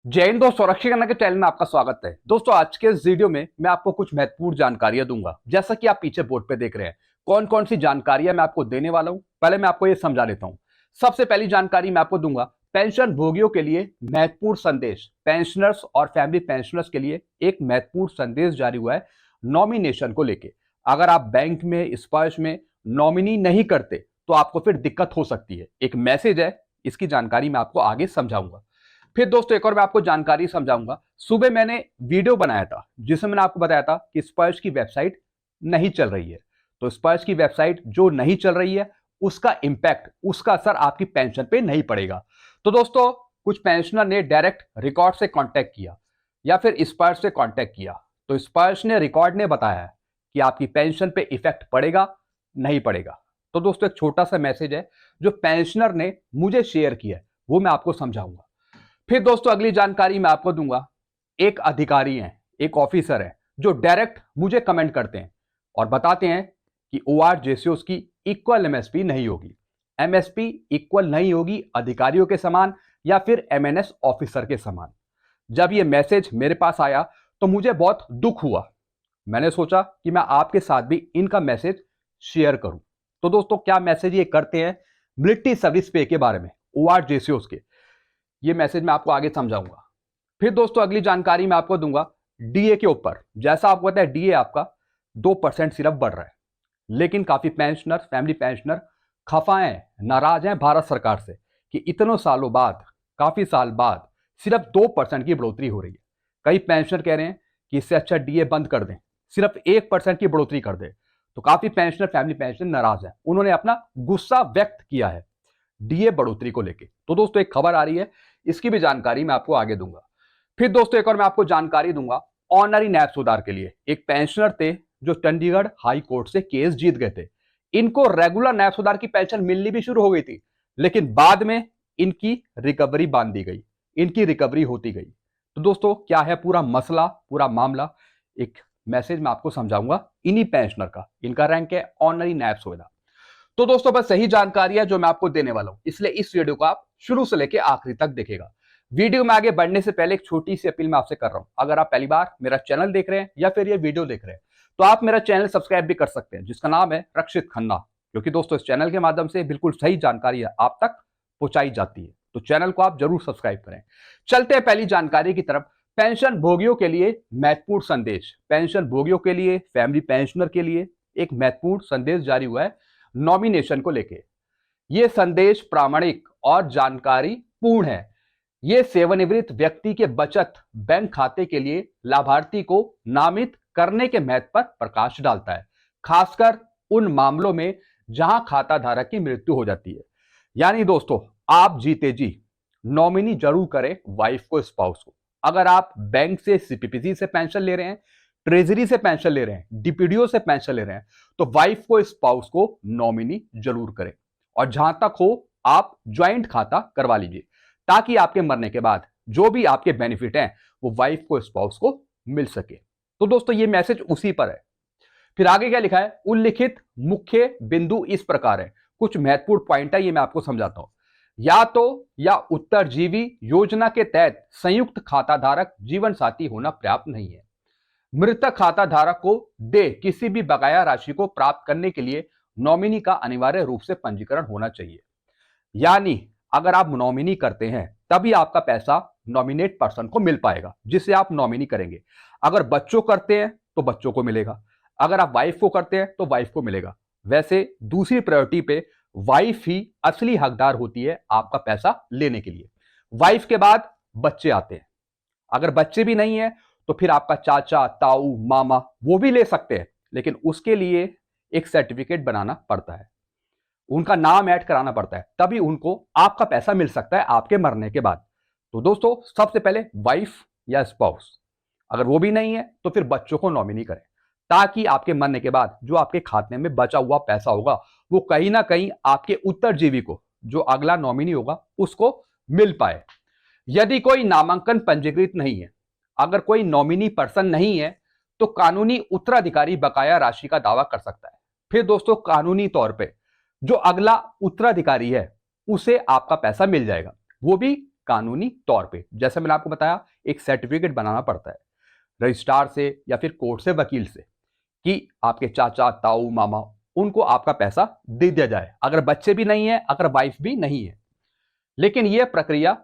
जय हिंद दोस्तों, रक्षी खन्ना के चैनल में आपका स्वागत है। दोस्तों, आज के इस वीडियो में मैं आपको कुछ महत्वपूर्ण जानकारियां दूंगा। जैसा कि आप पीछे बोर्ड पे देख रहे हैं, कौन कौन सी जानकारियां मैं आपको देने वाला हूं, पहले मैं आपको ये समझा देता हूं। सबसे पहली जानकारी मैं आपको दूंगा, पेंशन भोगियों के लिए महत्वपूर्ण संदेश। पेंशनर्स और फैमिली पेंशनर्स के लिए एक महत्वपूर्ण संदेश जारी हुआ है नॉमिनेशन को लेकर। अगर आप बैंक में, स्पर्श में नॉमिनी नहीं करते तो आपको फिर दिक्कत हो सकती है। एक मैसेज है, इसकी जानकारी मैं आपको आगे समझाऊंगा। फिर दोस्तों, एक और मैं आपको जानकारी समझाऊंगा। सुबह मैंने वीडियो बनाया था जिसमें मैंने आपको बताया था कि स्पर्श की वेबसाइट नहीं चल रही है। तो स्पर्श की वेबसाइट जो नहीं चल रही है, उसका इंपैक्ट, उसका असर आपकी पेंशन पे नहीं पड़ेगा। तो दोस्तों, कुछ पेंशनर ने डायरेक्ट रिकॉर्ड से कांटेक्ट किया या फिर स्पर्श से कांटेक्ट किया। तो स्पर्श ने, रिकॉर्ड ने बताया है कि आपकी पेंशन पे इफेक्ट पड़ेगा, नहीं पड़ेगा। तो दोस्तों, एक छोटा सा मैसेज है जो पेंशनर ने मुझे शेयर किया है, वो मैं आपको समझाऊंगा। फिर दोस्तों, अगली जानकारी मैं आपको दूंगा। एक अधिकारी हैं, एक ऑफिसर है जो डायरेक्ट मुझे कमेंट करते हैं और बताते हैं कि ओआर जेसीओस की इक्वल एमएसपी नहीं होगी। एमएसपी इक्वल नहीं होगी अधिकारियों के समान या फिर एमएनएस ऑफिसर के समान। जब ये मैसेज मेरे पास आया तो मुझे बहुत दुख हुआ। मैंने सोचा कि मैं आपके साथ भी इनका मैसेज शेयर करूं। तो दोस्तों, क्या मैसेज ये करते हैं मिलिट्री सर्विस पे के बारे में, ओआर जेसीओस के। ये मैसेज मैं आपको आगे समझाऊंगा। फिर दोस्तों, अगली जानकारी मैं आपको दूंगा डीए के ऊपर। जैसा आपको पता है, डीए आपका 2% सिर्फ बढ़ रहा है, लेकिन काफी पेंशनर, फैमिली पेंशनर खफा हैं, नाराज हैं भारत सरकार से कि इतनों सालों बाद, काफी साल बाद सिर्फ 2% की बढ़ोतरी हो रही है। कई पेंशनर कह रहे हैं कि इससे अच्छा डीए बंद कर दें, सिर्फ 1% की बढ़ोतरी कर दे। तो काफी पेंशनर, फैमिली पेंशनर नाराज हैं, उन्होंने अपना गुस्सा व्यक्त किया है डीए बढ़ोतरी को लेकर। तो दोस्तों, एक खबर आ रही है, इसकी भी जानकारी मैं आपको आगे दूंगा। फिर दोस्तों, एक और मैं आपको जानकारी दूंगा ऑनरी नैब सुधार के लिए। एक पेंशनर थे जो चंडीगढ़ हाई कोर्ट से केस जीत गए थे। इनको रेगुलर नैब सुधार की पेंशन मिलनी भी शुरू हो गई थी, लेकिन बाद में इनकी रिकवरी बांध दी गई, इनकी रिकवरी होती गई। तो दोस्तों, क्या है पूरा मसला, पूरा मामला, एक मैसेज मैं आपको समझाऊंगा इन्हीं पेंशनर का। इनका रैंक है ऑनरी नैब सुविधा। तो दोस्तों, बस सही जानकारी है जो मैं आपको देने वाला हूं, इसलिए इस वीडियो को आप शुरू से लेकर आखिरी तक देखेगा। वीडियो में आगे बढ़ने से पहले एक छोटी सी अपील मैं आपसे कर रहा हूं। अगर आप पहली बार मेरा चैनल देख रहे हैं या फिर ये वीडियो देख रहे हैं, तो आप मेरा चैनल सब्सक्राइब भी कर सकते हैं, जिसका नाम है रक्षित खन्ना। क्योंकि दोस्तों, इस चैनल के माध्यम से बिल्कुल सही जानकारी आप तक पहुंचाई जाती है। तो चैनल को आप जरूर सब्सक्राइब करें। चलते हैं पहली जानकारी की तरफ। पेंशन भोगियों के लिए महत्वपूर्ण संदेश। पेंशन भोगियों के लिए, फैमिली पेंशनर के लिए एक महत्वपूर्ण संदेश जारी हुआ है नॉमिनेशन को लेके। यह संदेश प्रामाणिक और जानकारी पूर्ण है। यह सेवानिवृत्त व्यक्ति के बचत बैंक खाते के लिए लाभार्थी को नामित करने के महत्व पर प्रकाश डालता है, खासकर उन मामलों में जहां खाता धारक की मृत्यु हो जाती है। यानी दोस्तों, आप जीते जी नॉमिनी जरूर करें वाइफ को, स्पाउस को। अगर आप बैंक से, सीपीपीसी से पेंशन ले रहे हैं, ट्रेजरी से पेंशन ले रहे हैं, डीपीडीओ से पेंशन ले रहे हैं, तो वाइफ को, स्पाउस को नॉमिनी जरूर करें। और जहां तक हो, आप ज्वाइंट खाता करवा लीजिए, ताकि आपके मरने के बाद जो भी आपके बेनिफिट हैं वो वाइफ को, स्पाउस को मिल सके। तो दोस्तों, ये मैसेज उसी पर है। फिर आगे क्या लिखा है, उल्लिखित मुख्य बिंदु इस प्रकार है। कुछ महत्वपूर्ण पॉइंट है, ये मैं आपको समझाता हूं। या उत्तरजीवी योजना के तहत संयुक्त खाता धारक जीवन साथी होना पर्याप्त नहीं है। मृतक खाता धारक को दे किसी भी बकाया राशि को प्राप्त करने के लिए नॉमिनी का अनिवार्य रूप से पंजीकरण होना चाहिए। यानी अगर आप नॉमिनी करते हैं तभी आपका पैसा नॉमिनेट पर्सन को मिल पाएगा, जिसे आप नॉमिनी करेंगे। अगर बच्चों करते हैं तो बच्चों को मिलेगा, अगर आप वाइफ को करते हैं तो वाइफ को मिलेगा। वैसे दूसरी प्रायोरिटी पे वाइफ ही असली हकदार होती है आपका पैसा लेने के लिए। वाइफ के बाद बच्चे आते हैं। अगर बच्चे भी नहीं है तो फिर आपका चाचा, ताऊ, मामा वो भी ले सकते हैं, लेकिन उसके लिए एक सर्टिफिकेट बनाना पड़ता है, उनका नाम ऐड कराना पड़ता है, तभी उनको आपका पैसा मिल सकता है आपके मरने के बाद। तो दोस्तों, सबसे पहले वाइफ या स्पाउस, अगर वो भी नहीं है तो फिर बच्चों को नॉमिनी करें, ताकि आपके मरने के बाद जो आपके खाते में बचा हुआ पैसा होगा वो कहीं ना कहीं आपके उत्तरजीवी को, जो अगला नॉमिनी होगा, उसको मिल पाए। यदि कोई नामांकन पंजीकृत नहीं है, अगर कोई नॉमिनी पर्सन नहीं है, तो कानूनी उत्तराधिकारी बकाया राशि का दावा कर सकता है। फिर दोस्तों, कानूनी तौर पे जो अगला उत्तराधिकारी है उसे आपका पैसा मिल जाएगा, वो भी कानूनी तौर पे। जैसे मैंने आपको बताया, एक सर्टिफिकेट बनाना पड़ता है रजिस्ट्रार से या फिर कोर्ट से, वकील से, कि आपके चाचा, ताऊ, मामा, उनको आपका पैसा दे दिया जाए, अगर बच्चे भी नहीं है, अगर वाइफ भी नहीं है। लेकिन यह प्रक्रिया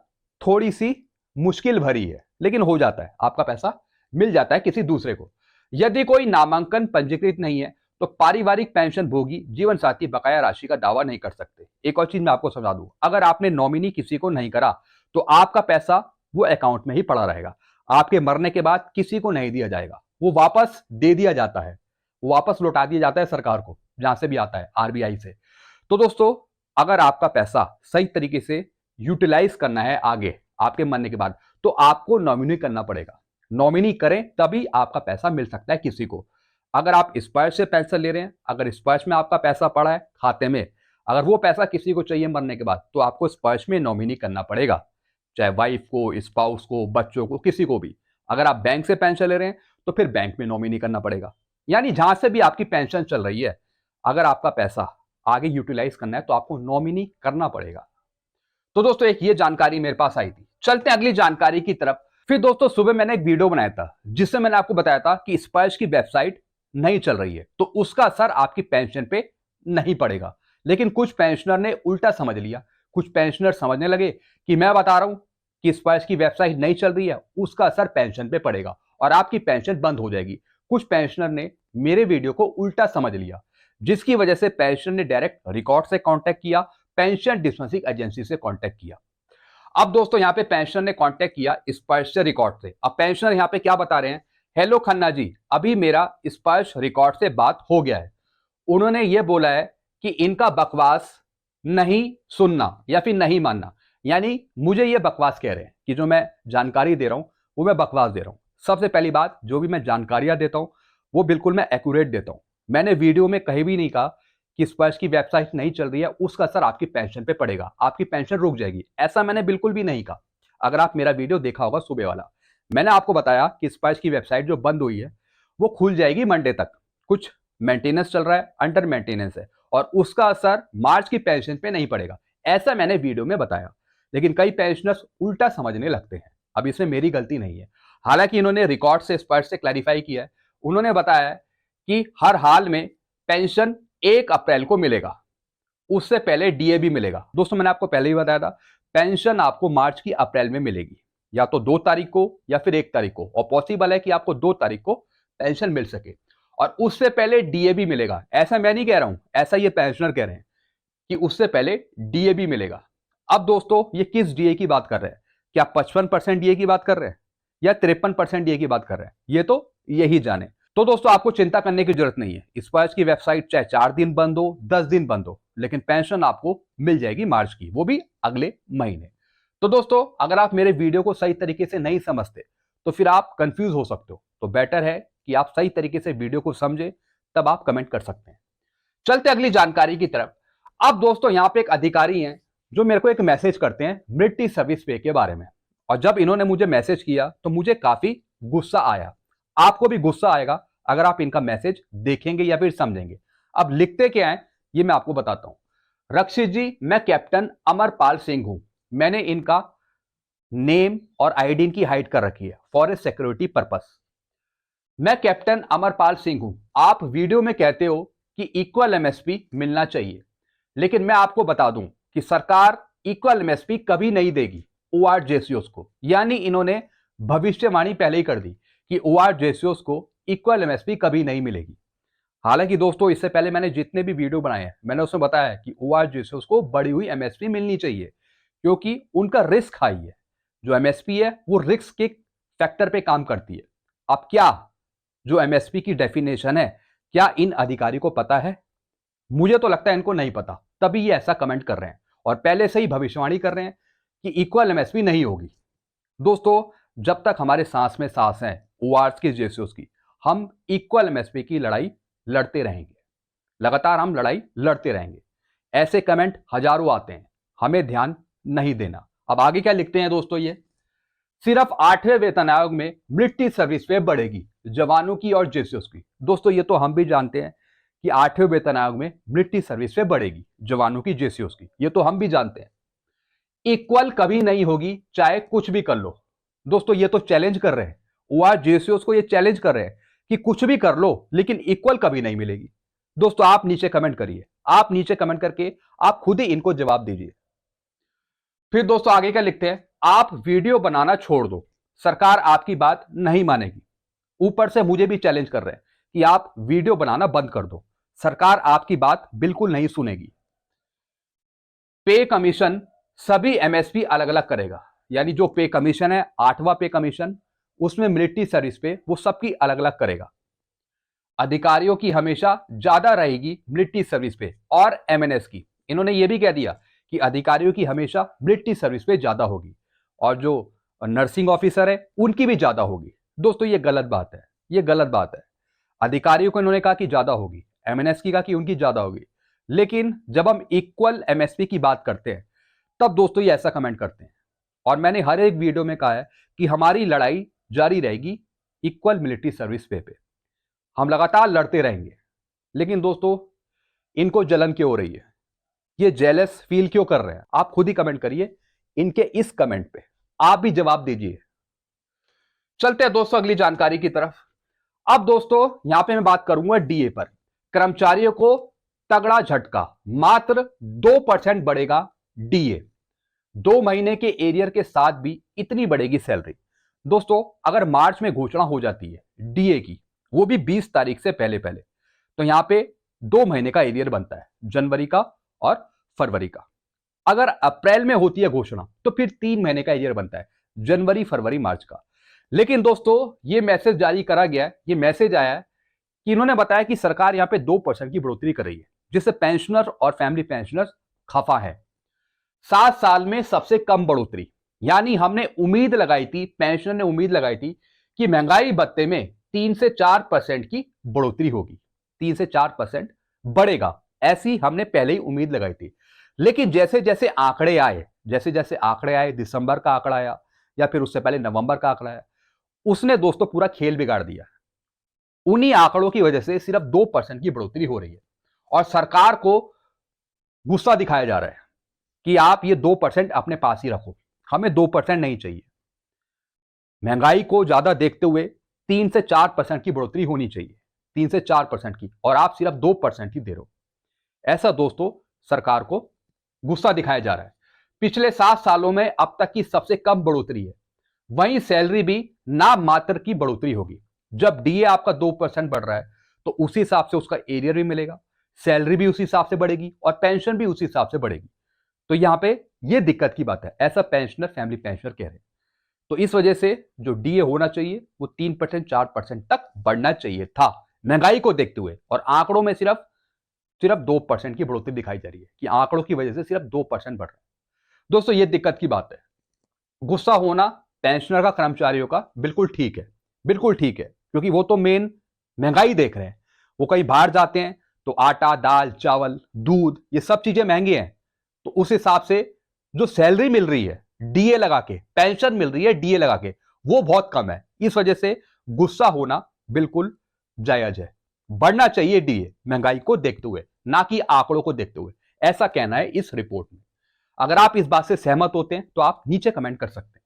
थोड़ी सी मुश्किल भरी है, लेकिन हो जाता है, आपका पैसा मिल जाता है किसी दूसरे को। यदि कोई नामांकन पंजीकृत नहीं है तो पारिवारिक पेंशन भोगी जीवन साथी बकाया राशि का दावा नहीं कर सकते। एक और चीज मैं आपको समझा दूं, अगर आपने नॉमिनी किसी को नहीं करा तो आपका पैसा वो अकाउंट में ही पड़ा रहेगा। आपके मरने के बाद किसी को नहीं दिया जाएगा, वो वापस दे दिया जाता है, वापस लौटा दिया जाता है सरकार को, जहां से भी आता है, आरबीआई से। तो दोस्तों, अगर आपका पैसा सही तरीके से यूटिलाइज करना है आगे आपके मरने के बाद, तो आपको नॉमिनी करना पड़ेगा। नॉमिनी करें तभी आपका पैसा मिल सकता है किसी को। अगर आप स्पर्श से पेंशन ले रहे हैं, अगर स्पर्श में आपका पैसा पड़ा है खाते में, अगर वो पैसा किसी को चाहिए मरने के बाद, तो आपको स्पर्श में नॉमिनी करना पड़ेगा, चाहे वाइफ को, स्पाउस को, बच्चों को, किसी को भी। अगर आप बैंक से पेंशन ले रहे हैं तो फिर बैंक में नॉमिनी करना पड़ेगा। यानी जहां से भी आपकी पेंशन चल रही है, अगर आपका पैसा आगे यूटिलाइज करना है तो आपको नॉमिनी करना पड़ेगा। तो दोस्तों, एक ये जानकारी मेरे पास आई थी। चलते हैं अगली जानकारी की तरफ। फिर दोस्तों, सुबह मैंने एक वीडियो बनाया था जिससे मैंने आपको बताया था कि स्पर्श की वेबसाइट नहीं चल रही है, तो उसका असर आपकी पेंशन पे नहीं पड़ेगा। लेकिन कुछ पेंशनर ने उल्टा समझ लिया। कुछ पेंशनर समझने लगे कि मैं बता रहा हूं कि स्पर्श की वेबसाइट नहीं चल रही है, उसका असर पेंशन पे पड़ेगा और आपकी पेंशन बंद हो जाएगी। कुछ पेंशनर ने मेरे वीडियो को उल्टा समझ लिया, जिसकी वजह से पेंशनर ने डायरेक्ट रिकॉर्ड से कांटेक्ट किया, पेंशन डिस्बर्सिंग एजेंसी से कांटेक्ट किया। अब दोस्तों, यहां पे पेंशनर ने कांटेक्ट किया स्पर्श से रिकॉर्ड से। अब पेंशनर यहां पे क्या बता रहे हैं, हेलो खन्ना जी, अभी मेरा स्पर्श रिकॉर्ड से बात हो गया है। उन्होंने ये बोला है कि इनका बकवास नहीं सुनना या फिर नहीं मानना। यानी मुझे ये बकवास कह रहे हैं कि जो मैं जानकारी दे रहा हूं वो मैं बकवास दे रहा हूं। सबसे पहली बात, जो भी मैं जानकारियां देता हूं वो बिल्कुल मैं एक्यूरेट देता हूं। मैंने वीडियो में कहीं भी नहीं कहा कि स्पर्श की वेबसाइट नहीं चल रही है, उसका असर आपकी पेंशन पे पड़ेगा, आपकी पेंशन रुक जाएगी, ऐसा मैंने बिल्कुल भी नहीं कहा। अगर आप मेरा वीडियो देखा होगा सुबह वाला, मैंने आपको बताया कि स्पर्श की वेबसाइट जो बंद हुई है वो खुल जाएगी मंडे तक। कुछ मेंटेनेंस चल रहा है, अंडर मेंटेनेंस है, और उसका असर मार्च की पेंशन पे नहीं पड़ेगा, ऐसा मैंने वीडियो में बताया। लेकिन कई पेंशनर्स उल्टा समझने लगते हैं। अब इसमें मेरी गलती नहीं है। हालांकि इन्होंने रिकॉर्ड से, स्पर्श से क्लैरिफाई किया है। उन्होंने बताया है कि हर हाल में पेंशन 1 अप्रैल को मिलेगा, उससे पहले डीए भी मिलेगा। दोस्तों, मैंने आपको पहले ही बताया था, पेंशन आपको मार्च की अप्रैल में मिलेगी, या तो 2 तारीख को या फिर 1 तारीख को, और पॉसिबल है कि आपको 2 तारीख को पेंशन मिल सके, और उससे पहले डीए भी मिलेगा। ऐसा मैं नहीं कह रहा हूं, ऐसा ये पेंशनर कह रहे हैं कि उससे पहले डीए भी मिलेगा। अब दोस्तों, ये किस डीए की बात कर रहे हैं? क्या 55% डीए की बात कर रहे हैं या 53% डीए की बात कर रहे हैं? ये तो यही जाने। तो दोस्तों, आपको चिंता करने की जरूरत नहीं है। स्पर्श की वेबसाइट चाहे 4 दिन बंद हो, 10 दिन बंद हो, लेकिन पेंशन आपको मिल जाएगी मार्च की, वो भी अगले महीने। तो दोस्तों, अगर आप मेरे वीडियो को सही तरीके से नहीं समझते तो फिर आप कंफ्यूज हो सकते हो। तो बेटर है कि आप सही तरीके से वीडियो को समझे, तब आप कमेंट कर सकते हैं। चलते अगली जानकारी की तरफ। अब दोस्तों, यहां पे एक अधिकारी हैं जो मेरे को एक मैसेज करते हैं मिलिट्री सर्विस पे के बारे में, और जब इन्होंने मुझे मैसेज किया तो मुझे काफी गुस्सा आया। आपको भी गुस्सा आएगा अगर आप इनका मैसेज देखेंगे या फिर समझेंगे। अब लिखते क्या है ये मैं आपको बताता हूं। रक्षित जी, मैं कैप्टन अमरपाल सिंह हूं। मैंने इनका नेम और आईडी इनकी हाइड कर रखी है फॉर ए सिक्योरिटी पर्पस। मैं कैप्टन अमरपाल सिंह हूं। आप वीडियो में कहते हो कि इक्वल एमएसपी मिलना चाहिए, लेकिन मैं आपको बता दूं कि सरकार इक्वल एमएसपी कभी नहीं देगी ओआरजेसीओस को। यानी इन्होंने भविष्यवाणी पहले ही कर दी कि ओआरजेसीओस को इक्वल एमएसपी कभी नहीं मिलेगी। हालांकि दोस्तों, इससे पहले मैंने जितने भी वीडियो बनाए हैं, मैंने उसमें बताया है कि ओआरजेसीओस को बढ़ी हुई एमएसपी मिलनी चाहिए, क्योंकि उनका रिस्क हाई है। जो एमएसपी है वो रिस्क के फैक्टर पे काम करती है। अब क्या जो एमएसपी की डेफिनेशन है, क्या इन अधिकारी को पता है? मुझे तो लगता है इनको नहीं पता, तभी ये ऐसा कमेंट कर रहे हैं और पहले से ही भविष्यवाणी कर रहे हैं कि इक्वल एमएसपी नहीं होगी। दोस्तों, जब तक हमारे सांस में सांस है ओआरस की, जेसीओस की, हम इक्वल एमएसपी की लड़ाई लड़ते रहेंगे। लगातार हम लड़ाई लड़ते रहेंगे। ऐसे कमेंट हजारों आते हैं, हमें ध्यान नहीं देना। अब आगे क्या लिखते हैं दोस्तों, ये सिर्फ 8वें वेतन आयोग में मिलिट्री सर्विस पे बढ़ेगी, जवानों की और जेसीओस की। दोस्तों, ये तो हम भी जानते हैं कि 8वें वेतन आयोग में मिलिट्री सर्विस पे बढ़ेगी, जवानों की, जेसीओस की, ये तो हम भी जानते हैं। इक्वल कभी नहीं होगी, चाहे कुछ भी कर लो। दोस्तों ये तो चैलेंज कर रहे हैं, ORGCOs को ये चैलेंज कर रहे हैं कि कुछ भी कर लो लेकिन इक्वल कभी नहीं मिलेगी। दोस्तों आप नीचे कमेंट करिए, आप नीचे कमेंट करके आप खुद ही इनको जवाब दीजिए। फिर दोस्तों आगे क्या लिखते हैं, आप वीडियो बनाना छोड़ दो, सरकार आपकी बात नहीं मानेगी। ऊपर से मुझे भी चैलेंज कर रहे हैं कि आप वीडियो बनाना बंद कर दो, सरकार आपकी बात बिल्कुल नहीं सुनेगी। पे कमीशन सभी MSP अलग अलग करेगा, यानी जो पे कमीशन है 8वां पे कमीशन, उसमें मिलिट्री सर्विस पे वो सबकी अलग अलग करेगा। अधिकारियों की हमेशा ज्यादा रहेगी मिलिट्री सर्विस पे और MNS की। इन्होंने ये भी कह दिया कि अधिकारियों की हमेशा मिलिट्री सर्विस पे ज्यादा होगी और जो नर्सिंग ऑफिसर है उनकी भी ज्यादा होगी। दोस्तों ये गलत बात है, ये गलत बात है। अधिकारियों को इन्होंने कहा कि ज्यादा होगी, MNS की कहा कि उनकी ज्यादा होगी, लेकिन जब हम इक्वल MSP की बात करते हैं तब दोस्तों ये ऐसा कमेंट करते हैं। और मैंने हर एक वीडियो में कहा है कि हमारी लड़ाई जारी रहेगी इक्वल मिलिट्री सर्विस पे हम लगातार लड़ते रहेंगे। लेकिन दोस्तों इनको जलन क्यों हो रही है, ये जेलस फील क्यों कर रहे हैं, आप खुद ही कमेंट करिए इनके इस कमेंट पे, आप भी जवाब दीजिए। चलते हैं दोस्तों अगली जानकारी की तरफ। अब दोस्तों यहां पे मैं बात करूंगा DA पर। कर्मचारियों को तगड़ा झटका, मात्र 2% बढ़ेगा DA। 2 महीने के एरियर के साथ भी इतनी बढ़ेगी सैलरी। दोस्तों अगर मार्च में घोषणा हो जाती है DA की, वो भी 20 तारीख से पहले पहले, तो यहां पे 2 महीने का एरियर बनता है, जनवरी का और फरवरी का। अगर अप्रैल में होती है घोषणा तो फिर 3 महीने का एरियर बनता है, जनवरी फरवरी मार्च का। लेकिन दोस्तों ये मैसेज जारी करा गया है, ये मैसेज आया है कि इन्होंने बताया कि सरकार यहां पे 2% की बढ़ोतरी कर रही है, जिससे पेंशनर और फैमिली पेंशनर खफा है। 7 साल में सबसे कम बढ़ोतरी, यानी हमने उम्मीद लगाई थी, पेंशनर ने उम्मीद लगाई थी कि महंगाई भत्ते में 3 से 4% की बढ़ोतरी होगी, 3 से 4% बढ़ेगा, ऐसी हमने पहले ही उम्मीद लगाई थी। लेकिन जैसे जैसे आंकड़े आए, जैसे जैसे आंकड़े आए, दिसंबर का आंकड़ा आया या फिर उससे पहले नवंबर का आंकड़ा आया, उसने दोस्तों पूरा खेल बिगाड़ दिया। उन्हीं आंकड़ों की वजह से सिर्फ 2% की बढ़ोतरी हो रही है और सरकार को गुस्सा दिखाया जा रहा है कि आप ये 2% अपने पास ही रखो, हमें 2% नहीं चाहिए। महंगाई को ज्यादा देखते हुए 3 से 4% की बढ़ोतरी होनी चाहिए, 3 से 4% की, और आप सिर्फ 2% ही दे रहे हो। ऐसा दोस्तों सरकार को गुस्सा दिखाया जा रहा है। पिछले 7 सालों में अब तक की सबसे कम बढ़ोतरी है। वहीं सैलरी भी नाम मात्र की बढ़ोतरी होगी। जब DA आपका 2% बढ़ रहा है तो उसी हिसाब से उसका एरियर भी मिलेगा, सैलरी भी उसी हिसाब से बढ़ेगी और पेंशन भी उसी हिसाब से बढ़ेगी। तो यहां पे ये दिक्कत की बात है, ऐसा पेंशनर फैमिली पेंशनर कह रहे हैं। तो इस वजह से जो DA होना चाहिए वो 3% 4% तक बढ़ना चाहिए था महंगाई को देखते हुए, और आंकड़ों में सिर्फ 2% की बढ़ोतरी दिखाई जा रही है कि आंकड़ों की वजह से सिर्फ 2% बढ़ रहा है। दोस्तों ये दिक्कत की बात है। गुस्सा होना पेंशनर का, कर्मचारियों का बिल्कुल ठीक है, बिल्कुल ठीक है, क्योंकि वो तो मेन महंगाई देख रहे हैं। वो कहीं बाहर जाते हैं तो आटा, दाल, चावल, दूध, ये सब चीजें महंगी हैं, तो उस हिसाब से जो सैलरी मिल रही है DA लगा के, पेंशन मिल रही है DA लगा के, वो बहुत कम है। इस वजह से गुस्सा होना बिल्कुल जायज है। बढ़ना चाहिए DA महंगाई को देखते हुए, ना कि आंकड़ों को देखते हुए, ऐसा कहना है इस रिपोर्ट में। अगर आप इस बात से सहमत होते हैं तो आप नीचे कमेंट कर सकते हैं।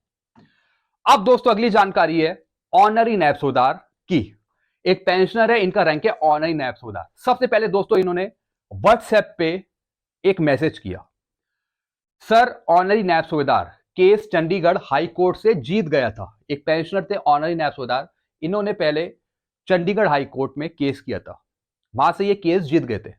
अब दोस्तों अगली जानकारी है ऑनरी नायब सूबेदार की। एक पेंशनर है, इनका रैंक है ऑनरी नायब सूबेदार। सबसे पहले दोस्तों इन्होंने व्हाट्सएप पे एक मैसेज किया, सर ऑनरी नायब सूबेदार केस चंडीगढ़ हाई कोर्ट से जीत गया था। एक पेंशनर थे ऑनरी नायब सूबेदार, इन्होंने पहले चंडीगढ़ हाई कोर्ट में केस किया था, वहां से ये केस जीत गए थे।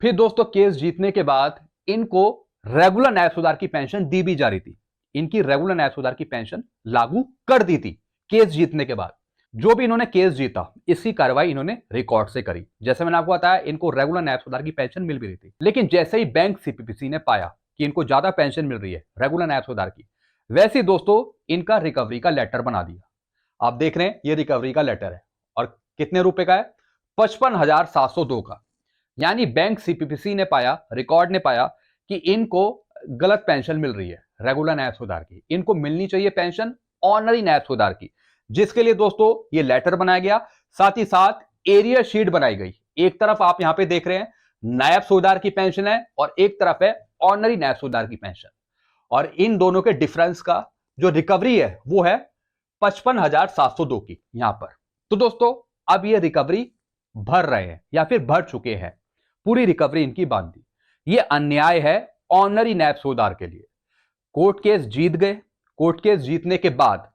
फिर दोस्तों केस जीतने के बाद इनको रेगुलर नायब सूबेदार की पेंशन दी भी जा रही थी। इनकी रेगुलर नायब सूबेदार की पेंशन लागू कर दी थी केस जीतने के बाद। जो भी इन्होंने केस जीता इसकी कार्रवाई इन्होंने रिकॉर्ड से करी। जैसे मैंने आपको बताया इनको रेगुलर नायब सूबेदार की पेंशन मिल भी रही थी, लेकिन जैसे ही बैंक CPPC ने पाया कि इनको ज्यादा पेंशन मिल रही है रेगुलर नायब सूबेदार की, वैसे ही दोस्तों इनका रिकवरी का लेटर बना दिया। आप देख रहे हैं ये रिकवरी का लेटर है और कितने रुपए का है, 55,702 का। यानी बैंक CPPC ने पाया, रिकॉर्ड ने पाया कि इनको गलत पेंशन मिल रही है रेगुलर नायब सूबेदार की, इनको मिलनी चाहिए पेंशन ऑनरी नायब सूबेदार की, जिसके लिए दोस्तों ये लेटर बनाया गया। साथ ही साथ एरियर शीट बनाई गई। एक तरफ आप यहां पे देख रहे हैं नायब सूबेदार की पेंशन है और एक तरफ है ऑनरी नायब सूबेदार की पेंशन। और इन दोनों के डिफरेंस का जो रिकवरी है वो है 55,702 की यहां पर। तो दोस्तों अब ये रिकवरी भर रहे हैं या फिर भर चुके हैं, पूरी रिकवरी इनकी बांध दी। ये अन्याय है ऑनरी नैब सूबेदार के लिए। कोर्ट केस जीत गए, कोर्ट केस जीतने के बाद,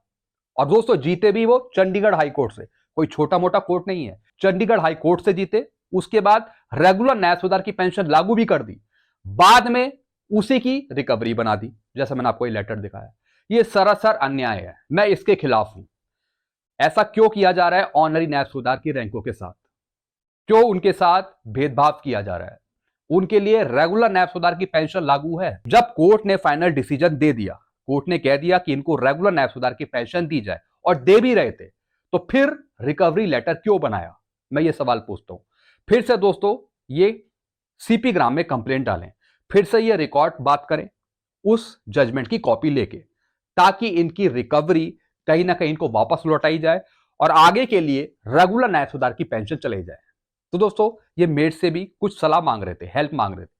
और दोस्तों जीते भी वो चंडीगढ़ हाई कोर्ट से, कोई छोटा मोटा कोर्ट नहीं है, चंडीगढ़ हाई कोर्ट से जीते। उसके बाद रेगुलर न्याय सुधार की पेंशन लागू भी कर दी, बाद में उसी की रिकवरी बना दी, जैसा मैंने आपको ये लेटर दिखाया। ये सरासर अन्याय है, मैं इसके खिलाफ हूं। ऐसा क्यों किया जा रहा है ऑनरी न्याय सुधार की रैंकों के साथ? क्यों उनके साथ भेदभाव किया जा रहा है? उनके लिए रेगुलर न्याय सुधार की पेंशन लागू है। जब कोर्ट ने फाइनल डिसीजन दे दिया, कोर्ट ने कह दिया कि इनको रेगुलर न्याय सुधार की पेंशन दी जाए, और दे भी रहे थे, तो फिर रिकवरी लेटर क्यों बनाया? मैं ये सवाल पूछता हूं। फिर से दोस्तों ये सीपी ग्राम में कंप्लेंट डालें, फिर से ये रिकॉर्ड बात करें उस जजमेंट की कॉपी लेके, ताकि इनकी रिकवरी कहीं ना कहीं इनको वापस लौटाई जाए और आगे के लिए रेगुलर न्याय सुधार की पेंशन चलाई जाए। तो दोस्तों ये मेरे से भी कुछ सलाह मांग रहे थे, हेल्प मांग रहे थे।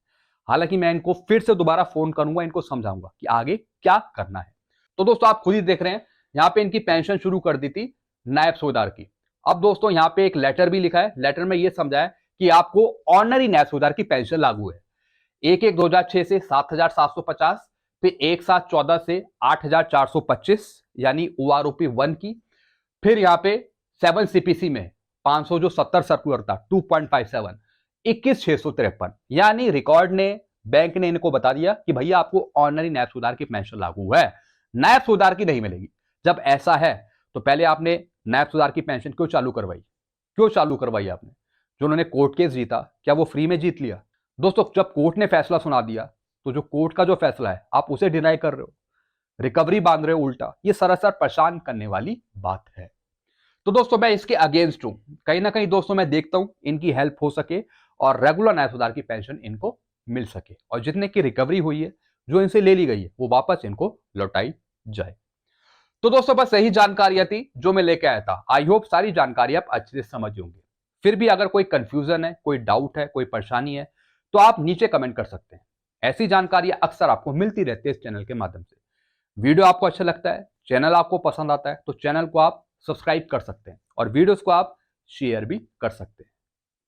हालांकि मैं इनको फिर से दोबारा फोन करूंगा, इनको समझाऊंगा कि आगे क्या करना है। तो दोस्तों आप खुद ही देख रहे हैं, यहां पे इनकी पेंशन शुरू कर दी थी नायब सूबेदार की। अब दोस्तों यहां पे एक लेटर भी लिखा है, लेटर में यह समझाया कि आपको ऑनरी नायब सूबेदार की पेंशन लागू है। 1/1/2006 से 7,750, फिर 1/7/14 से 8,425 यानी OROP 1 की, फिर यहां पे 7 CPC में 500 जो 70 सर्कुलर था 2.57, 21,653, यानी रिकॉर्ड ने, बैंक ने इनको बता दिया कि भैया आपको ऑनरी नायब सूबेदार की पेंशन लागू है, नायब सूबेदार की नहीं मिलेगी। जब ऐसा है तो पहले आपने नायब सूबेदार की पेंशन क्यों चालू करवाई? क्यों चालू करवाई आपने? जो उन्होंने कोर्ट केस जीता, क्या वो फ्री में जीत लिया? दोस्तों जब कोर्ट ने फैसला सुना दिया, तो जो कोर्ट का जो फैसला है आप उसे डिनाई कर रहे हो, रिकवरी बांध रहे हो उल्टा। ये सरासर परेशान करने वाली बात है। तो दोस्तों मैं इसके अगेंस्ट हूं। कहीं ना कहीं दोस्तों मैं देखता हूं इनकी हेल्प हो सके और रेगुलर न्याय सुधार की पेंशन इनको मिल सके, और जितने की रिकवरी हुई है, जो इनसे ले ली गई है, वो वापस इनको लौटाई जाए। तो दोस्तों बस यही जानकारियां थी जो मैं लेके आया था। आई होप सारी जानकारी आप अच्छे से समझ होंगे। फिर भी अगर कोई कंफ्यूजन है, कोई डाउट है, कोई परेशानी है, तो आप नीचे कमेंट कर सकते हैं। ऐसी जानकारियां अक्सर आपको मिलती रहती है इस चैनल के माध्यम से। वीडियो आपको अच्छा लगता है, चैनल आपको पसंद आता है, तो चैनल को आप सब्सक्राइब कर सकते हैं और वीडियोस को आप शेयर भी कर सकते हैं।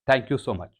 Thank you so much.